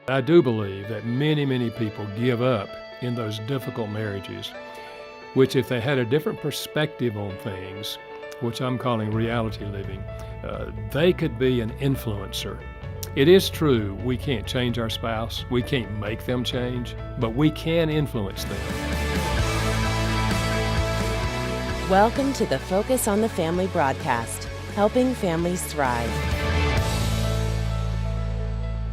I do believe that many, many people give up in those difficult marriages, which if they had a different perspective on things, which I'm calling reality living, they could be an influencer. It is true we can't change our spouse, we can't make them change, but we can influence them. Welcome to the Focus on the Family broadcast, helping families thrive.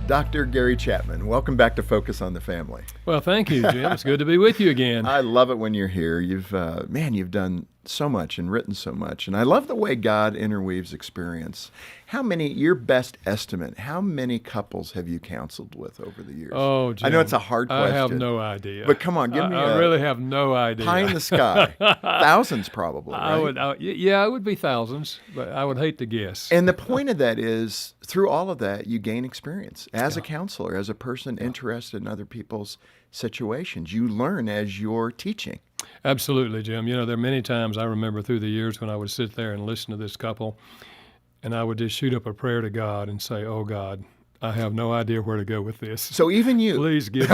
Dr. Gary Chapman, welcome back to Focus on the Family. Well, thank you, Jim. It's good to be with you again. I love it when you're here. You've done so much and written so much, and I love the way God interweaves experience. Your best estimate, how many couples have you counseled with over the years? Oh, Jim, I know it's a hard question. I have no idea. But come on, give me I really have no idea. Pie in the sky. Thousands probably, right? It would be thousands, but I would hate to guess. And the point of that is, through all of that, you gain experience as a counselor, as a person interested in other people's situations. You learn as you're teaching. Absolutely, Jim. You know, there are many times I remember through the years when I would sit there and listen to this couple, and I would just shoot up a prayer to God and say, "Oh God, I have no idea where to go with this. So even you, please give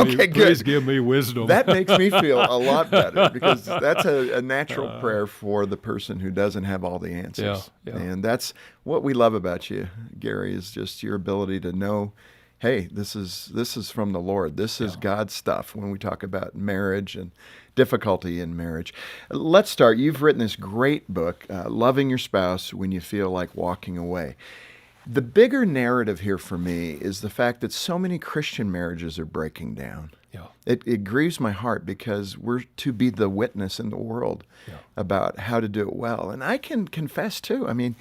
me wisdom." That makes me feel a lot better, because that's a natural prayer for the person who doesn't have all the answers. Yeah. And that's what we love about you, Gary, is just your ability to know, hey, this is from the Lord. This is God's stuff when we talk about marriage and difficulty in marriage. Let's start. You've written this great book, Loving Your Spouse When You Feel Like Walking Away. The bigger narrative here for me is the fact that so many Christian marriages are breaking down. Yeah. It grieves my heart, because we're to be the witness in the world about how to do it well. And I can confess too, I mean,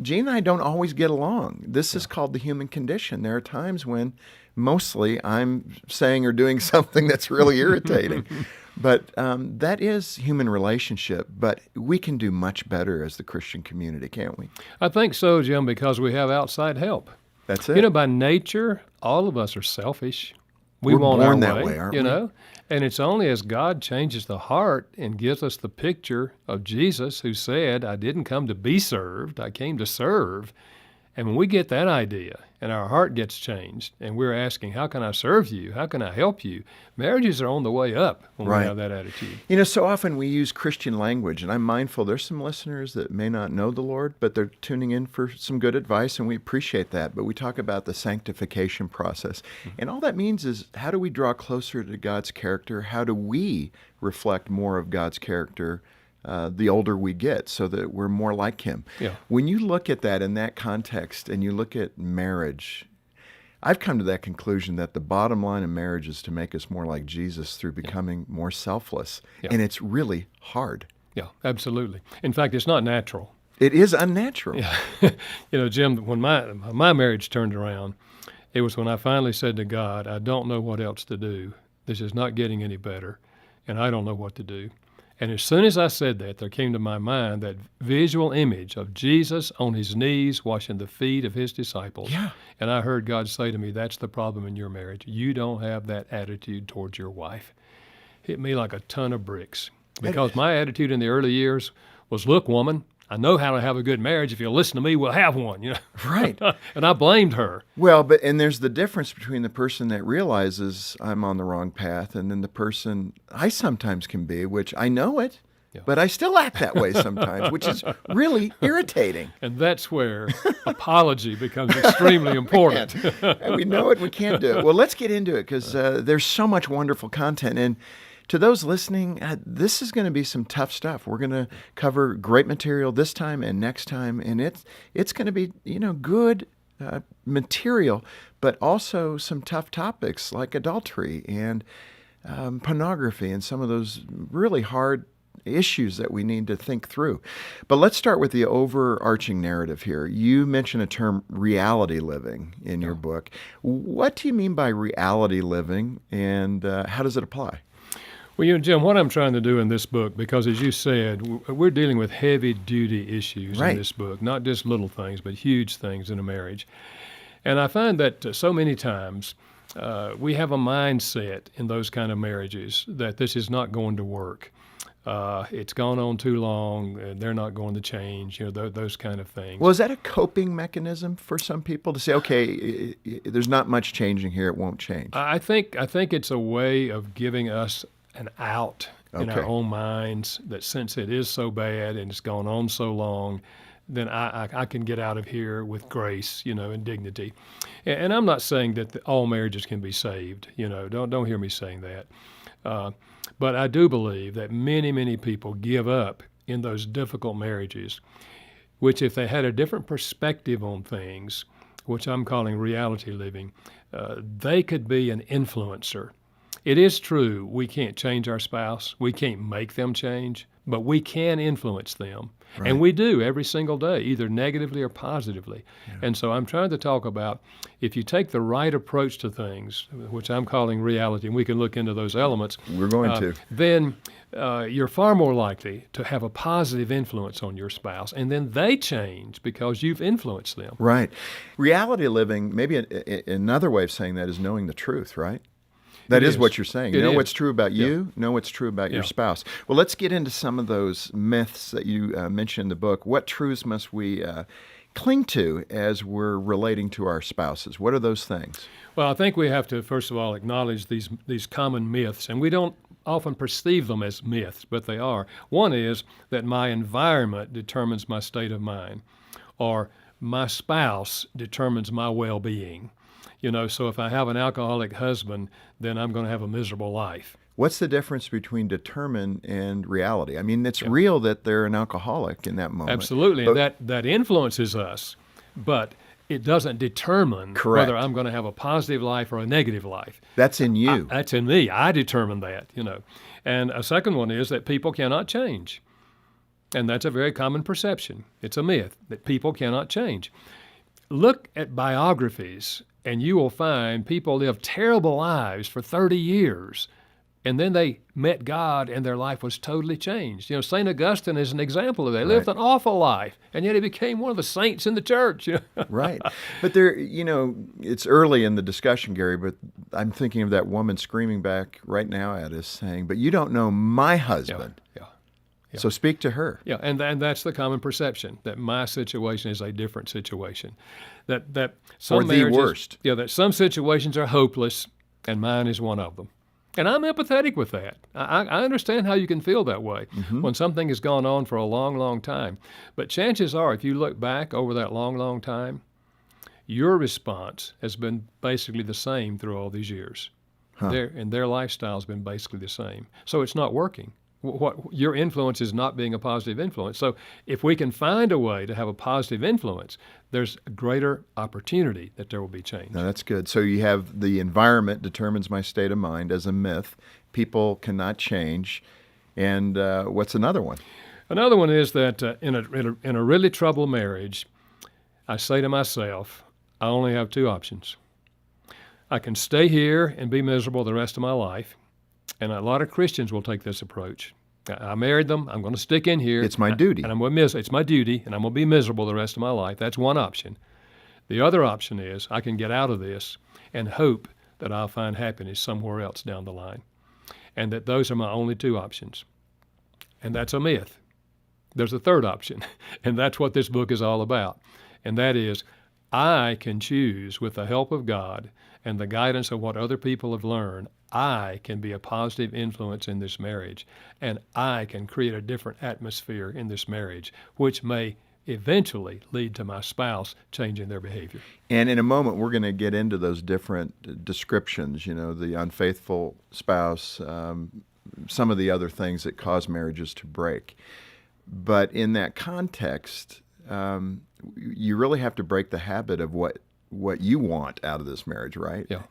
Gene and I don't always get along. This is called the human condition. There are times when mostly I'm saying or doing something that's really irritating. But that is human relationship. But we can do much better as the Christian community, can't we? I think so, Jim, because we have outside help. That's it. You know, by nature, all of us are selfish. We're want born our that way, aren't you we? know? And it's only as God changes the heart and gives us the picture of Jesus, who said, "I didn't come to be served, I came to serve." And when we get that idea and our heart gets changed and we're asking, how can I serve you? How can I help you? Marriages are on the way up when we have that attitude. You know, so often we use Christian language, and I'm mindful there's some listeners that may not know the Lord, but they're tuning in for some good advice, and we appreciate that. But we talk about the sanctification process. And all that means is, how do we draw closer to God's character? How do we reflect more of God's character the older we get, so that we're more like Him? Yeah. When you look at that in that context and you look at marriage, I've come to that conclusion that the bottom line of marriage is to make us more like Jesus through becoming more selfless. And it's really hard. Yeah, absolutely. In fact, it's not natural. It is unnatural. Yeah. You know, Jim, when my marriage turned around, it was when I finally said to God, "I don't know what else to do. This is not getting any better, and I don't know what to do." And as soon as I said that, there came to my mind that visual image of Jesus on his knees washing the feet of his disciples. Yeah. And I heard God say to me, "That's the problem in your marriage. You don't have that attitude towards your wife." Hit me like a ton of bricks. Because my attitude in the early years was, "Look, woman, I know how to have a good marriage. If you'll listen to me, we'll have one." You know? Right. And I blamed her. Well, and there's the difference between the person that realizes I'm on the wrong path, and then the person I sometimes can be, which I know it, but I still act that way sometimes, which is really irritating. And that's where apology becomes extremely important. And we know it, we can't do it. Well, let's get into it, because there's so much wonderful content. And to those listening, this is going to be some tough stuff. We're going to cover great material this time and next time, and it's going to be, good material, but also some tough topics like adultery and pornography and some of those really hard issues that we need to think through. But let's start with the overarching narrative here. You mentioned a term, reality living, in your book. What do you mean by reality living, and how does it apply? Well, Jim, what I'm trying to do in this book, because as you said, we're dealing with heavy-duty issues in this book, not just little things, but huge things in a marriage. And I find that so many times we have a mindset in those kind of marriages that this is not going to work. It's gone on too long, they're not going to change, those kind of things. Well, is that a coping mechanism for some people to say, okay, there's not much changing here, it won't change? I think it's a way of giving us an out in our own minds that since it is so bad and it's gone on so long, then I can get out of here with grace, and dignity. And I'm not saying that all marriages can be saved, don't hear me saying that. But I do believe that many, many people give up in those difficult marriages, which if they had a different perspective on things, which I'm calling reality living, they could be an influencer. It is true we can't change our spouse, we can't make them change, but we can influence them. Right. And we do every single day, either negatively or positively. Yeah. And so I'm trying to talk about if you take the right approach to things, which I'm calling reality, and we can look into those elements. We're going to. Then you're far more likely to have a positive influence on your spouse, and then they change because you've influenced them. Right. Reality living, maybe another way of saying that is knowing the truth, right? That is what you're saying. Know what's true about you, know what's true about your spouse. Well, let's get into some of those myths that you mentioned in the book. What truths must we cling to as we're relating to our spouses? What are those things? Well, I think we have to, first of all, acknowledge these common myths, and we don't often perceive them as myths, but they are. One is that my environment determines my state of mind, or my spouse determines my well-being. So if I have an alcoholic husband, then I'm going to have a miserable life. What's the difference between determine and reality? I mean, it's real that they're an alcoholic in that moment. Absolutely, and that influences us, but it doesn't determine whether I'm going to have a positive life or a negative life. That's in you. That's in me. I determine that, And a second one is that people cannot change. And that's a very common perception. It's a myth that people cannot change. Look at biographies, and you will find people live terrible lives for 30 years, and then they met God, and their life was totally changed. St. Augustine is an example of that. He lived an awful life, and yet he became one of the saints in the church. Right. But there, it's early in the discussion, Gary, but I'm thinking of that woman screaming back right now at us saying, but you don't know my husband. Yeah. So speak to her. Yeah, and that's the common perception, that my situation is a different situation. That some or the marriages, worst. Yeah, that some situations are hopeless, and mine is one of them. And I'm empathetic with that. I understand how you can feel that way when something has gone on for a long, long time. But chances are, if you look back over that long, long time, your response has been basically the same through all these years. Their lifestyle has been basically the same. So it's not working. Your influence is not being a positive influence. So if we can find a way to have a positive influence, there's a greater opportunity that there will be change. Now, that's good. So you have the environment determines my state of mind as a myth. People cannot change. And what's another one? Another one is that in a really troubled marriage, I say to myself, I only have two options. I can stay here and be miserable the rest of my life. And a lot of Christians will take this approach. I married them. I'm going to stick in here. It's my duty. And I'm going to it's my duty, and I'm going to be miserable the rest of my life. That's one option. The other option is I can get out of this and hope that I'll find happiness somewhere else down the line, and that those are my only two options. And that's a myth. There's a third option, and that's what this book is all about. And that is I can choose, with the help of God and the guidance of what other people have learned, I can be a positive influence in this marriage, and I can create a different atmosphere in this marriage, which may eventually lead to my spouse changing their behavior. And in a moment, we're going to get into those different descriptions, the unfaithful spouse, some of the other things that cause marriages to break. But in that context, you really have to break the habit of what you want out of this marriage, right? Yeah.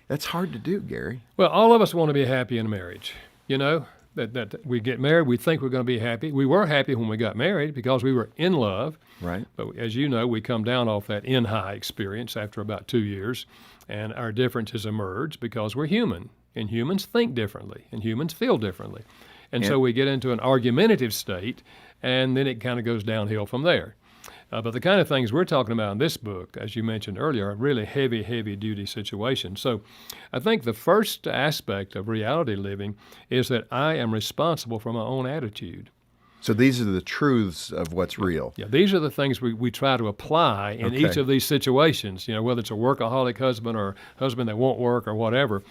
That's hard to do, Gary. Well, all of us want to be happy in marriage. That we get married, we think we're going to be happy. We were happy when we got married because we were in love. Right. But as you know, we come down off that in-high experience after about 2 years, and our differences emerge because we're human, and humans think differently, and humans feel differently. And so we get into an argumentative state, and then it kind of goes downhill from there. But the kind of things we're talking about in this book, as you mentioned earlier, are really heavy, heavy-duty situations. So I think the first aspect of reality living is that I am responsible for my own attitude. So these are the truths of what's real. Yeah, these are the things we try to apply in each of these situations, whether it's a workaholic husband or a husband that won't work or whatever,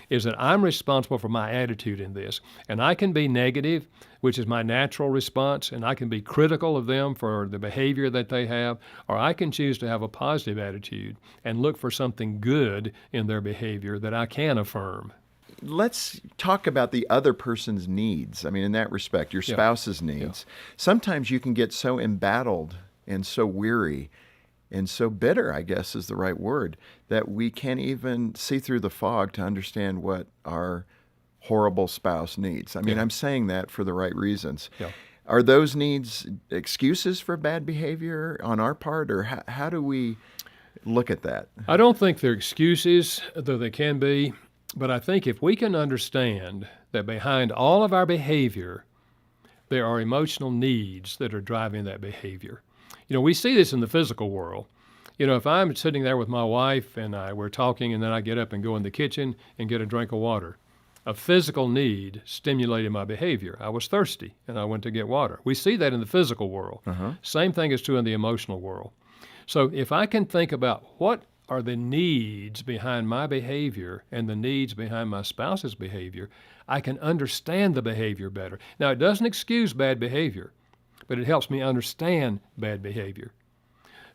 is that I'm responsible for my attitude in this. And I can be negative, which is my natural response, and I can be critical of them for the behavior that they have, or I can choose to have a positive attitude and look for something good in their behavior that I can affirm. Let's talk about the other person's needs. I mean, in that respect, your spouse's needs. Sometimes you can get so embattled and so weary and so bitter, I guess is the right word, that we can't even see through the fog to understand what our horrible spouse needs. I mean, I'm saying that for the right reasons. Yeah. Are those needs excuses for bad behavior on our part, or how do we look at that? I don't think they're excuses, though they can be. But I think if we can understand that behind all of our behavior, there are emotional needs that are driving that behavior. We see this in the physical world. If I'm sitting there with my wife and we're talking and then I get up and go in the kitchen and get a drink of water, a physical need stimulated my behavior. I was thirsty and I went to get water. We see that in the physical world. Same thing is true in the emotional world. So if I can think about what are the needs behind my behavior and the needs behind my spouse's behavior, I can understand the behavior better. Now, it doesn't excuse bad behavior, but it helps me understand bad behavior.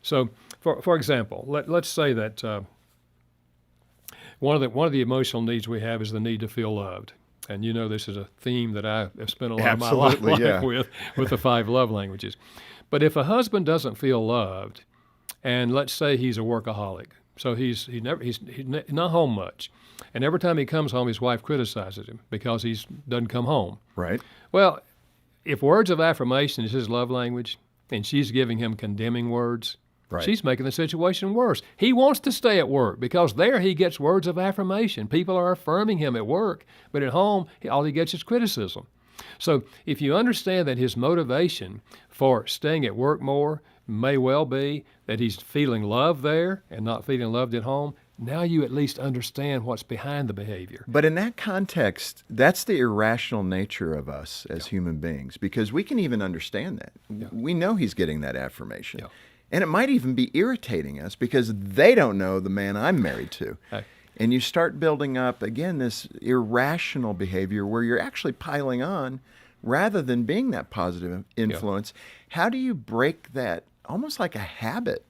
So, for example, let's say that one of the emotional needs we have is the need to feel loved. And this is a theme that I have spent a lot of my life with the 5 love languages. But if a husband doesn't feel loved, and let's say he's a workaholic, so he's not home much, and every time he comes home, his wife criticizes him because he doesn't come home. Right. Well, if words of affirmation is his love language, and she's giving him condemning words, she's making the situation worse. He wants to stay at work because there he gets words of affirmation. People are affirming him at work, but at home, all he gets is criticism. So if you understand that his motivation for staying at work more may well be that he's feeling love there and not feeling loved at home, now you at least understand what's behind the behavior. But in that context, that's the irrational nature of us as human beings, because we can even understand that. We know he's getting that affirmation. And it might even be irritating us because they don't know the man I'm married to. And you start building up, again, this irrational behavior where you're actually piling on rather than being that positive influence. How do you break that almost like a habit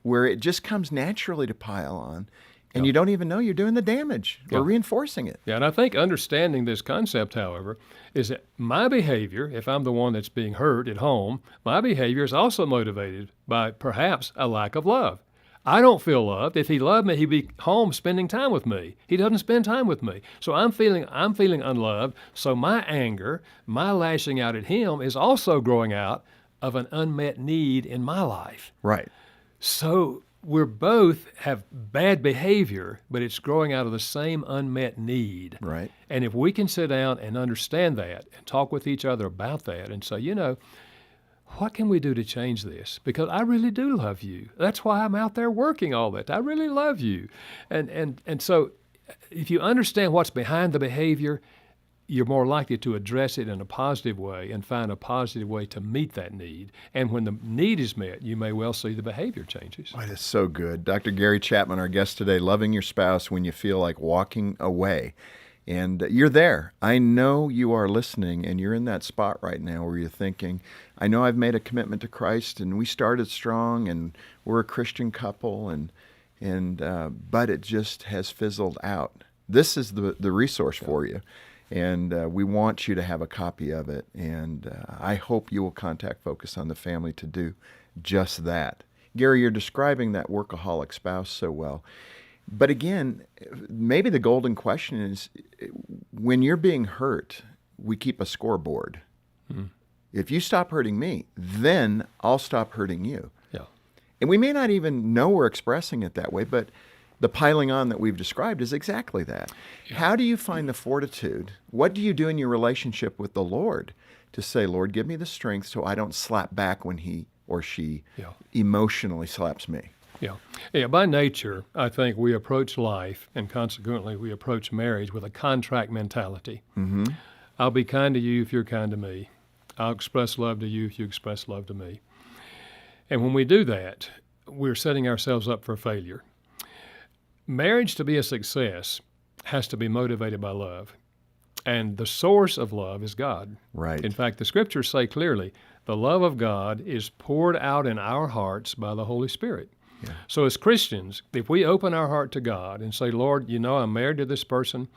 where it just comes naturally to pile on and you don't even know you're doing the damage or reinforcing it? And I think understanding this concept, however, is that my behavior, if I'm the one that's being hurt at home, my behavior is also motivated by perhaps a lack of love. I don't feel loved. If he loved me, he'd be home spending time with me. He doesn't spend time with me. So I'm feeling unloved. So my anger, my lashing out at him is also growing out of an unmet need in my life. Right. So we're both have bad behavior, but it's growing out of the same unmet need. Right. And if we can sit down and understand that and talk with each other about that and say, what can we do to change this? Because I really do love you. That's why I'm out there working all that. I really love you. And so if you understand what's behind the behavior, you're more likely to address it in a positive way and find a positive way to meet that need. And when the need is met, you may well see the behavior changes. That is so good. Dr. Gary Chapman, our guest today, loving your spouse when you feel like walking away. And you're there. I know you are listening, and you're in that spot right now where you're thinking, I know I've made a commitment to Christ, and we started strong, and we're a Christian couple, but it just has fizzled out. This is the resource for you, and we want you to have a copy of it, and I hope you will contact Focus on the Family to do just that. Gary, you're describing that workaholic spouse so well. But again, maybe the golden question is, when you're being hurt, we keep a scoreboard. If you stop hurting me, then I'll stop hurting you. And we may not even know we're expressing it that way, but the piling on that we've described is exactly that. How do you find the fortitude? What do you do in your relationship with the Lord to say, Lord, give me the strength so I don't slap back when he or she Yeah. emotionally slaps me. Yeah. Yeah. By nature, I think we approach life, and consequently we approach marriage with a contract mentality. Mm-hmm. I'll be kind to you if you're kind to me. I'll express love to you if you express love to me. And when we do that, we're setting ourselves up for failure. Marriage, to be a success, has to be motivated by love. And the source of love is God. Right. In fact, the scriptures say clearly, the love of God is poured out in our hearts by the Holy Spirit. Yeah. So as Christians, if we open our heart to God and say, Lord, you know I'm married to this person,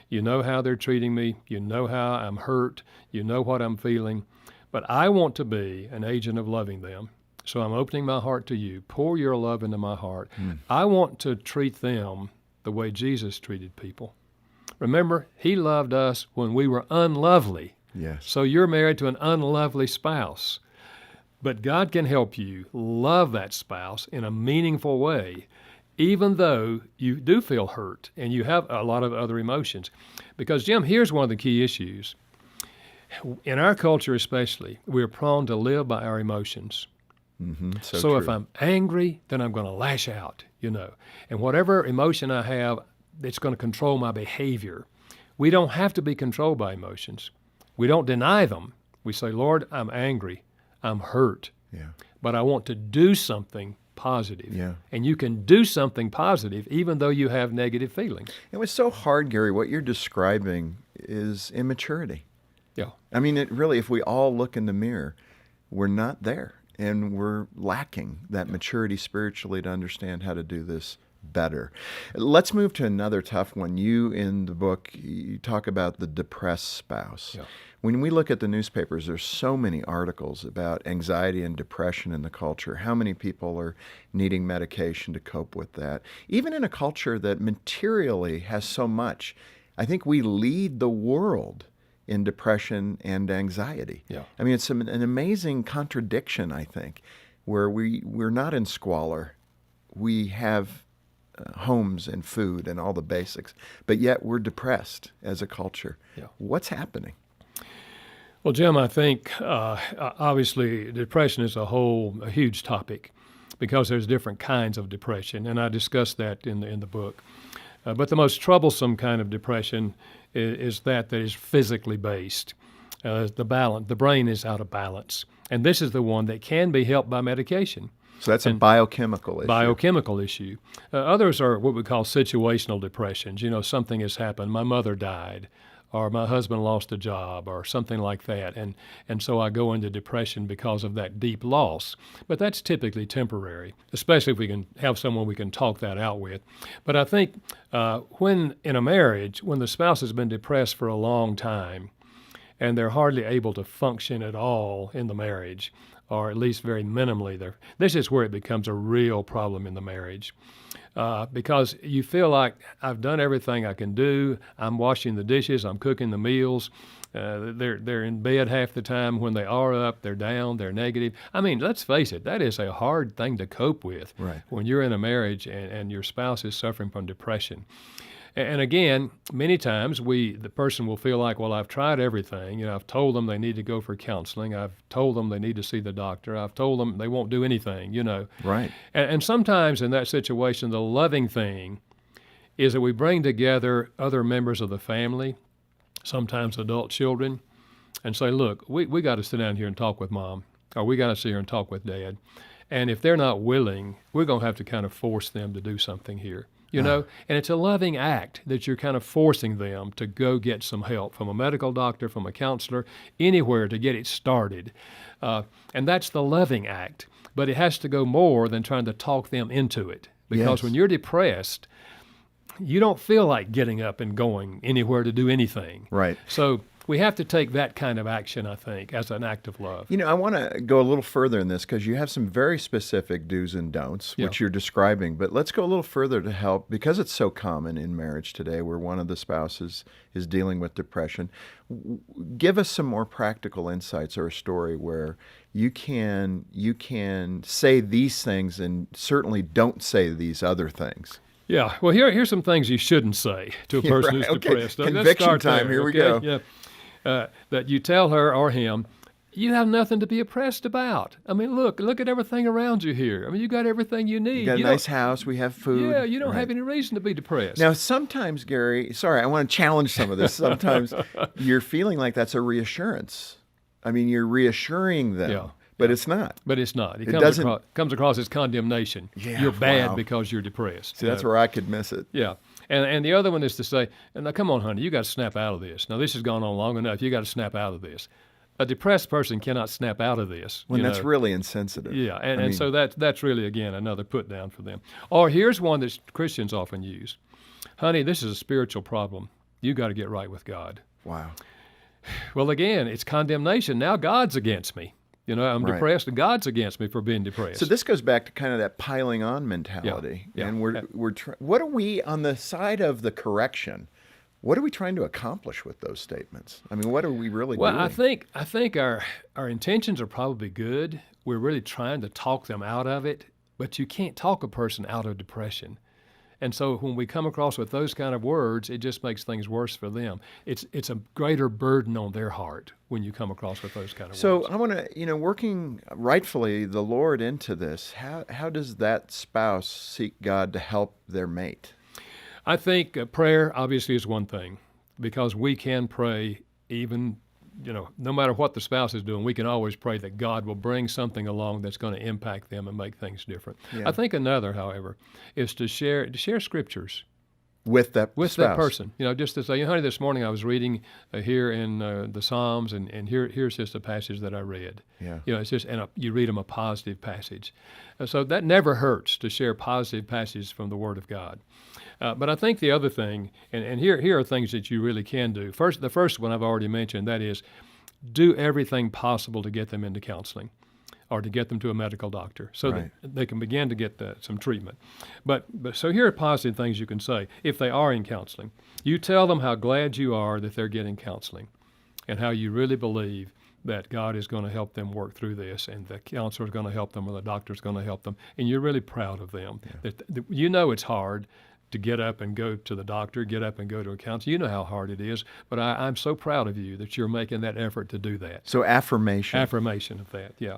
you know how they're treating me, you know how I'm hurt, you know what I'm feeling, but I want to be an agent of loving them. So I'm opening my heart to you. Pour your love into my heart. I want to treat them the way Jesus treated people. Remember, he loved us when we were unlovely. Yes. So you're married to an unlovely spouse. But God can help you love that spouse in a meaningful way, even though you do feel hurt and you have a lot of other emotions. Because, Jim, here's one of the key issues. In our culture especially, we're prone to live by our emotions. Mm-hmm. So if I'm angry, then I'm going to lash out, And whatever emotion I have, it's going to control my behavior. We don't have to be controlled by emotions. We don't deny them. We say, Lord, I'm angry. I'm hurt. Yeah. But I want to do something positive. Yeah. And you can do something positive even though you have negative feelings. It was so hard, Gary. What you're describing is immaturity. Yeah. I mean, it really, if we all look in the mirror, we're not there. And we're lacking that maturity spiritually to understand how to do this better. Let's move to another tough one. You, in the book, you talk about the depressed spouse. Yeah. When we look at the newspapers, there's so many articles about anxiety and depression in the culture, how many people are needing medication to cope with that. Even in a culture that materially has so much, I think we lead the world in depression and anxiety. Yeah. I mean, it's an amazing contradiction, I think, where we're not in squalor. We have homes and food and all the basics, but yet we're depressed as a culture. Yeah. What's happening? Well, Jim, I think obviously depression is a huge topic because there's different kinds of depression, and I discussed that in the book. But the most troublesome kind of depression is that is physically based. The brain is out of balance, and this is the one that can be helped by medication. So that's a biochemical issue. Biochemical issue. Others are what we call situational depressions. Something has happened. My mother died, or my husband lost a job, or something like that. And so I go into depression because of that deep loss. But that's typically temporary, especially if we can have someone we can talk that out with. But I think when in a marriage, when the spouse has been depressed for a long time, and they're hardly able to function at all in the marriage, or at least very minimally, this is where it becomes a real problem in the marriage. Because you feel like I've done everything I can do. I'm washing the dishes. I'm cooking the meals. They're in bed half the time. When they are up, they're down. They're negative. I mean, let's face it. That is a hard thing to cope with when you're in a marriage and your spouse is suffering from depression. And again, many times the person will feel like, well, I've tried everything. I've told them they need to go for counseling. I've told them they need to see the doctor. I've told them they won't do anything, Right. And sometimes in that situation, the loving thing is that we bring together other members of the family, sometimes adult children, and say, look, we got to sit down here and talk with mom, or we got to sit here and talk with dad. And if they're not willing, we're going to have to kind of force them to do something here. And it's a loving act that you're kind of forcing them to go get some help from a medical doctor, from a counselor, anywhere to get it started. And that's the loving act. But it has to go more than trying to talk them into it. Because when you're depressed, you don't feel like getting up and going anywhere to do anything. Right. So we have to take that kind of action, I think, as an act of love. I want to go a little further in this because you have some very specific do's and don'ts, which you're describing. But let's go a little further to help, because it's so common in marriage today where one of the spouses is dealing with depression. Give us some more practical insights or a story where you can say these things and certainly don't say these other things. Yeah. Well, here's some things you shouldn't say to a person who's depressed. Conviction time. There, here we go. Yeah. That you tell her or him, you have nothing to be depressed about. I mean, look at everything around you here. I mean, you got everything you need. You got a nice house. We have food. Yeah, you don't Right. have any reason to be depressed. Now, sometimes, Gary, sorry, I want to challenge some of this. Sometimes you're feeling like that's a reassurance. I mean, you're reassuring them, Yeah. but it's not. But it's not. It doesn't- comes across as condemnation. Yeah, You're bad wow. because you're depressed. See, that's where I could miss it. Yeah. And the other one is to say, now come on, honey, you got to snap out of this. Now, this has gone on long enough. You got to snap out of this. A depressed person cannot snap out of this. When you that's know. really insensitive. Yeah, I mean, and so that's really, again, another put down for them. Or here's one that Christians often use. Honey, this is a spiritual problem. You got to get right with God. wow. Well, again, it's condemnation. Now God's against me. You know, I'm Right. depressed, and God's against me for being depressed. So this goes back to kind of that piling on mentality. Yeah. And what are we on the side of the correction? What are we trying to accomplish with those statements? I mean, what are we really Well, doing? I think our intentions are probably good. We're really trying to talk them out of it, but you can't talk a person out of depression. And so when we come across with those kind of words, it just makes things worse for them. It's a greater burden on their heart when you come across with those kind of So words. I want to, working rightfully the Lord into this, how does that spouse seek God to help their mate? I think prayer obviously is one thing, because we can pray even, no matter what the spouse is doing, we can always pray that God will bring something along that's going to impact them and make things different. Yeah. I think another, however, is to share scriptures With that with spouse. that person. Just to say, honey, this morning I was reading here in the Psalms, and here's just a passage that I read. Yeah. It's just, and you read them a positive passage. So that never hurts to share positive passages from the Word of God. But I think the other thing, and here are things that you really can do. The first one I've already mentioned, that is, do everything possible to get them into counseling, or to get them to a medical doctor, so Right. that they can begin to get some treatment. But so here are positive things you can say if they are in counseling. You tell them how glad you are that they're getting counseling, and how you really believe that God is going to help them work through this, and the counselor is going to help them, or the doctor is going to help them, and you're really proud of them. That it's hard to get up and go to the doctor, get up and go to a counselor. You know how hard it is, but I'm so proud of you that you're making that effort to do that. So affirmation. Affirmation of that, yeah.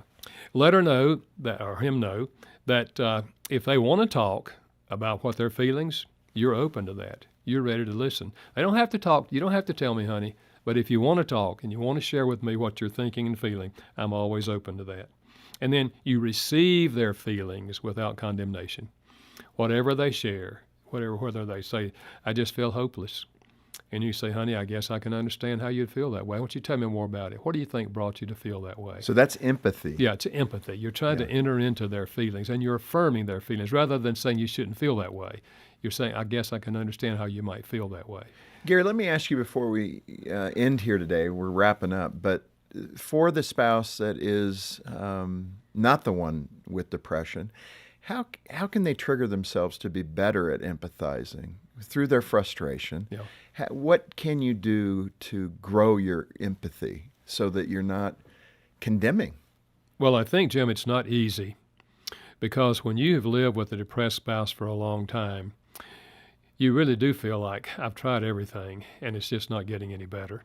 Let her know, or him know, that if they want to talk about what their feelings, you're open to that. You're ready to listen. They don't have to talk. You don't have to tell me, honey, but if you want to talk and you want to share with me what you're thinking and feeling, I'm always open to that. And then you receive their feelings without condemnation. Whatever they share, whether they say, I just feel hopeless. And you say, honey, I guess I can understand how you'd feel that way. Why don't you tell me more about it? What do you think brought you to feel that way? So that's empathy. Yeah, it's empathy. You're trying to enter into their feelings, and you're affirming their feelings rather than saying you shouldn't feel that way. You're saying, I guess I can understand how you might feel that way. Gary, let me ask you before we end here today, we're wrapping up, but for the spouse that is not the one with depression, how can they trigger themselves to be better at empathizing through their frustration? Yeah. What can you do to grow your empathy so that you're not condemning? Well, I think, Jim, it's not easy, because when you have lived with a depressed spouse for a long time, you really do feel like, I've tried everything and it's just not getting any better.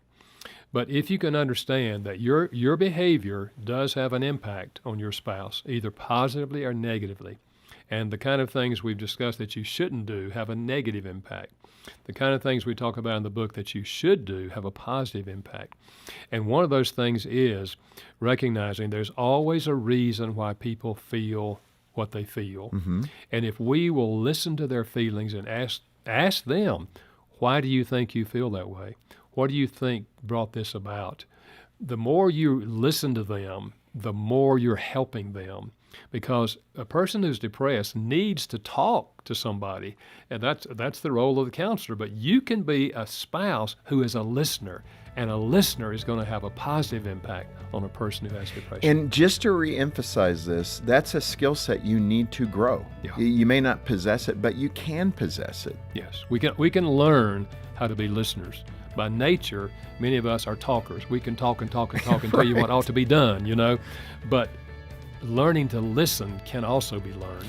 But if you can understand that your behavior does have an impact on your spouse, either positively or negatively, and the kind of things we've discussed that you shouldn't do have a negative impact. The kind of things we talk about in the book that you should do have a positive impact. And one of those things is recognizing there's always a reason why people feel what they feel. Mm-hmm. And if we will listen to their feelings and ask them, why do you think you feel that way? What do you think brought this about? The more you listen to them, the more you're helping them. Because a person who's depressed needs to talk to somebody, and that's the role of the counselor. But you can be a spouse who is a listener, and a listener is going to have a positive impact on a person who has depression. And just to reemphasize this, that's a skill set you need to grow. Yeah. You may not possess it, but you can possess it. Yes, we can learn how to be listeners. By nature, many of us are talkers. We can talk and talk and talk and tell you what ought to be done, But learning to listen can also be learned.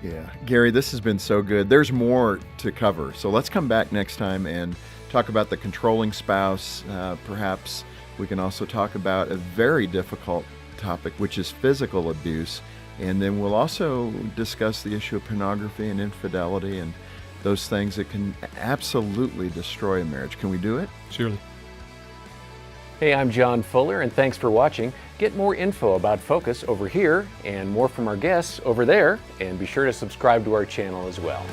Yeah. Gary, this has been so good. There's more to cover. So let's come back next time and talk about the controlling spouse, perhaps We can also talk about a very difficult topic, which is physical abuse. And then we'll also discuss the issue of pornography and infidelity and those things that can absolutely destroy a marriage. Can we do it? Surely. Hey, I'm John Fuller, and thanks for watching. Get more info about Focus over here and more from our guests over there, and be sure to subscribe to our channel as well.